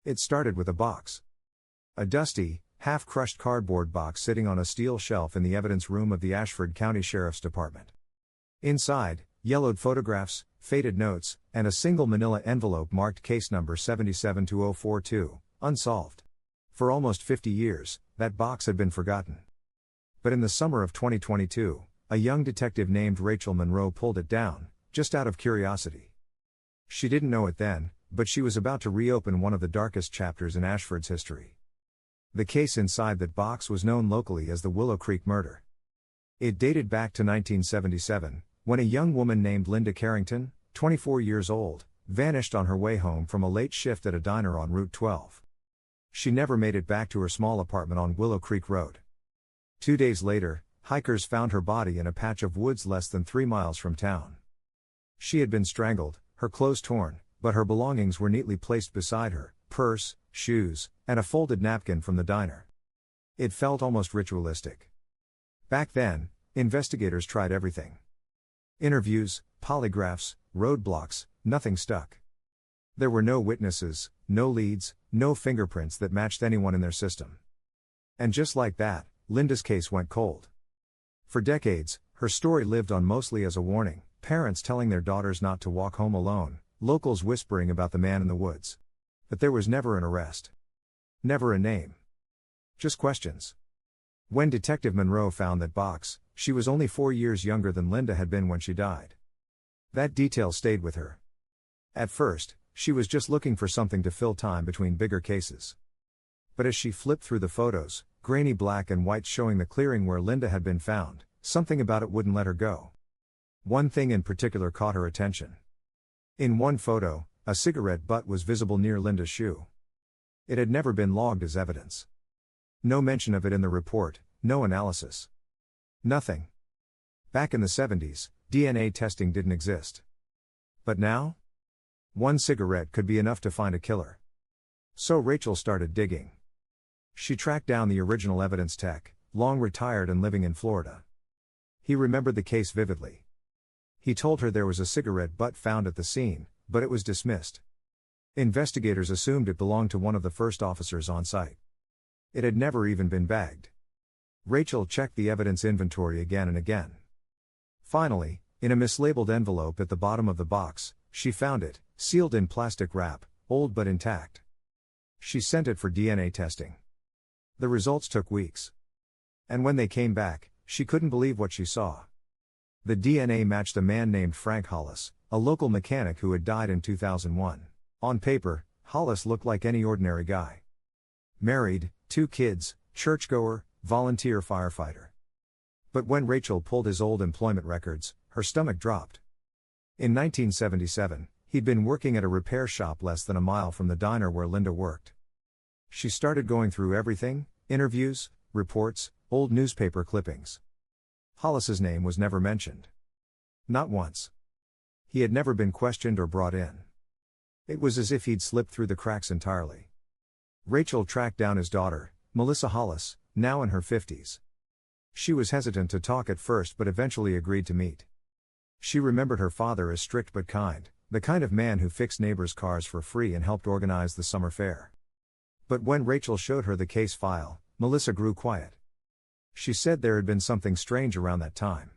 It started with a box. A dusty, half-crushed cardboard box sitting on a steel shelf in the evidence room of the Ashford County Sheriff's Department. Inside, yellowed photographs, faded notes, and a single manila envelope marked case number 772042, unsolved. For almost 50 years, that box had been forgotten. But in the summer of 2022, a young detective named Rachel Monroe pulled it down, just out of curiosity. She didn't know it then, but she was about to reopen one of the darkest chapters in Ashford's history. The case inside that box was known locally as the Willow Creek Murder. It dated back to 1977, when a young woman named Linda Carrington, 24 years old, vanished on her way home from a late shift at a diner on Route 12. She never made it back to her small apartment on Willow Creek Road. 2 days later, hikers found her body in a patch of woods less than 3 miles from town. She had been strangled, her clothes torn, but her belongings were neatly placed beside her: purse, shoes, and a folded napkin from the diner. It felt almost ritualistic. Back then, investigators tried everything. Interviews, polygraphs, roadblocks, nothing stuck. There were no witnesses, no leads, no fingerprints that matched anyone in their system. And just like that, Linda's case went cold. For decades, her story lived on mostly as a warning: parents telling their daughters not to walk home alone, locals whispering about the man in the woods. But there was never an arrest. Never a name. Just questions. When Detective Monroe found that box, she was only 4 years younger than Linda had been when she died. That detail stayed with her. At first, she was just looking for something to fill time between bigger cases. But as she flipped through the photos, grainy black and white showing the clearing where Linda had been found, something about it wouldn't let her go. One thing in particular caught her attention. In one photo, a cigarette butt was visible near Linda's shoe. It had never been logged as evidence. No mention of it in the report, no analysis. Nothing. Back in the 70s, DNA testing didn't exist. But now? One cigarette could be enough to find a killer. So Rachel started digging. She tracked down the original evidence tech, long retired and living in Florida. He remembered the case vividly. He told her there was a cigarette butt found at the scene, but it was dismissed. Investigators assumed it belonged to one of the first officers on site. It had never even been bagged. Rachel checked the evidence inventory again and again. Finally, in a mislabeled envelope at the bottom of the box, she found it, sealed in plastic wrap, old but intact. She sent it for DNA testing. The results took weeks. And when they came back, she couldn't believe what she saw. The DNA matched a man named Frank Hollis, a local mechanic who had died in 2001. On paper, Hollis looked like any ordinary guy. Married, 2 kids, churchgoer, volunteer firefighter. But when Rachel pulled his old employment records, her stomach dropped. In 1977, he'd been working at a repair shop less than a mile from the diner where Linda worked. She started going through everything: interviews, reports, old newspaper clippings. Hollis's name was never mentioned. Not once. He had never been questioned or brought in. It was as if he'd slipped through the cracks entirely. Rachel tracked down his daughter, Melissa Hollis, now in her 50s. She was hesitant to talk at first but eventually agreed to meet. She remembered her father as strict but kind, the kind of man who fixed neighbors' cars for free and helped organize the summer fair. But when Rachel showed her the case file, Melissa grew quiet. She said there had been something strange around that time.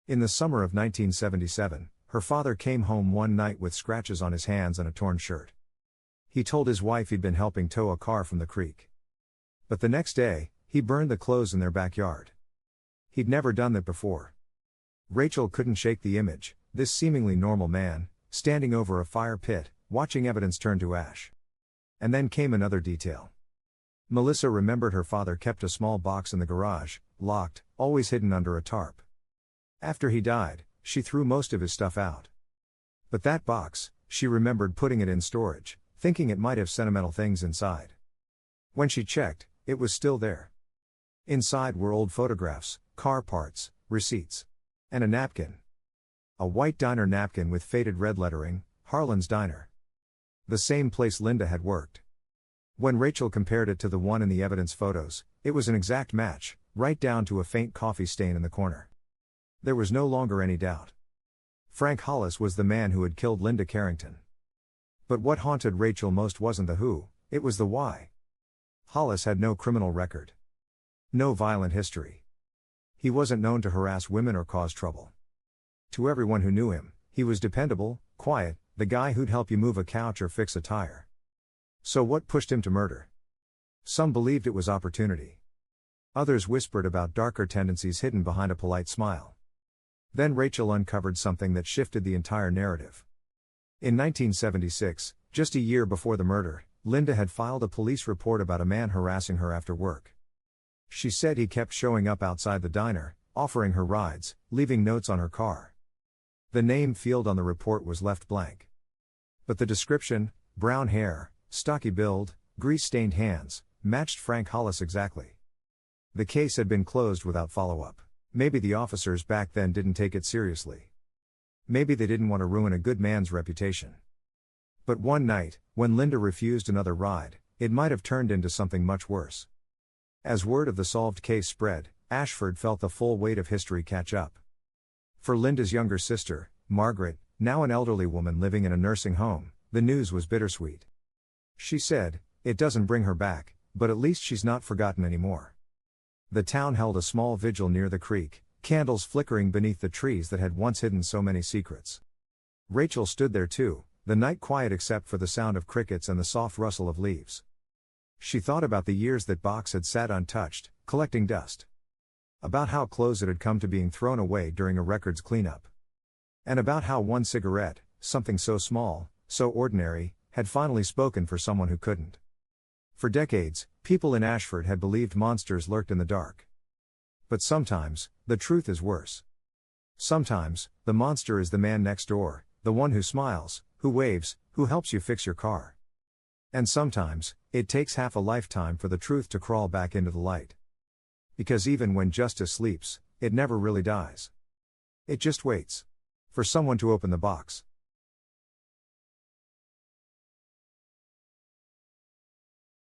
In the summer of 1977, her father came home one night with scratches on his hands and a torn shirt. He told his wife he'd been helping tow a car from the creek. But the next day, he burned the clothes in their backyard. He'd never done that before. Rachel couldn't shake the image, this seemingly normal man, standing over a fire pit, watching evidence turn to ash. And then came another detail. Melissa remembered her father kept a small box in the garage, locked, always hidden under a tarp. After he died, she threw most of his stuff out. But that box, she remembered putting it in storage, thinking it might have sentimental things inside. When she checked, it was still there. Inside were old photographs, car parts, receipts, and a napkin. A white diner napkin with faded red lettering, Harlan's Diner. The same place Linda had worked. When Rachel compared it to the one in the evidence photos, it was an exact match, right down to a faint coffee stain in the corner. There was no longer any doubt. Frank Hollis was the man who had killed Linda Carrington. But what haunted Rachel most wasn't the who, It was the why. Hollis had no criminal record. No violent history. He wasn't known to harass women or cause trouble. To everyone who knew him, he was dependable, quiet, the guy who'd help you move a couch or fix a tire. So what pushed him to murder? Some believed it was opportunity. Others whispered about darker tendencies hidden behind a polite smile. Then Rachel uncovered something that shifted the entire narrative. In 1976, just a year before the murder, Linda had filed a police report about a man harassing her after work. She said he kept showing up outside the diner, offering her rides, leaving notes on her car. The name field on the report was left blank. But the description, brown hair, stocky build, grease-stained hands, matched Frank Hollis exactly. The case had been closed without follow-up. Maybe the officers back then didn't take it seriously. Maybe they didn't want to ruin a good man's reputation. But one night, when Linda refused another ride, it might have turned into something much worse. As word of the solved case spread, Ashford felt the full weight of history catch up. For Linda's younger sister, Margaret, now an elderly woman living in a nursing home, the news was bittersweet. She said, "It doesn't bring her back, but at least she's not forgotten anymore." The town held a small vigil near the creek, candles flickering beneath the trees that had once hidden so many secrets. Rachel stood there too, the night quiet except for the sound of crickets and the soft rustle of leaves. She thought about the years that box had sat untouched, collecting dust. About how close it had come to being thrown away during a records cleanup. And about how one cigarette, something so small, so ordinary, had finally spoken for someone who couldn't. For decades, people in Ashford had believed monsters lurked in the dark. But sometimes, the truth is worse. Sometimes, the monster is the man next door, the one who smiles, who waves, who helps you fix your car. And sometimes, it takes half a lifetime for the truth to crawl back into the light. Because even when justice sleeps, it never really dies. It just waits for someone to open the box.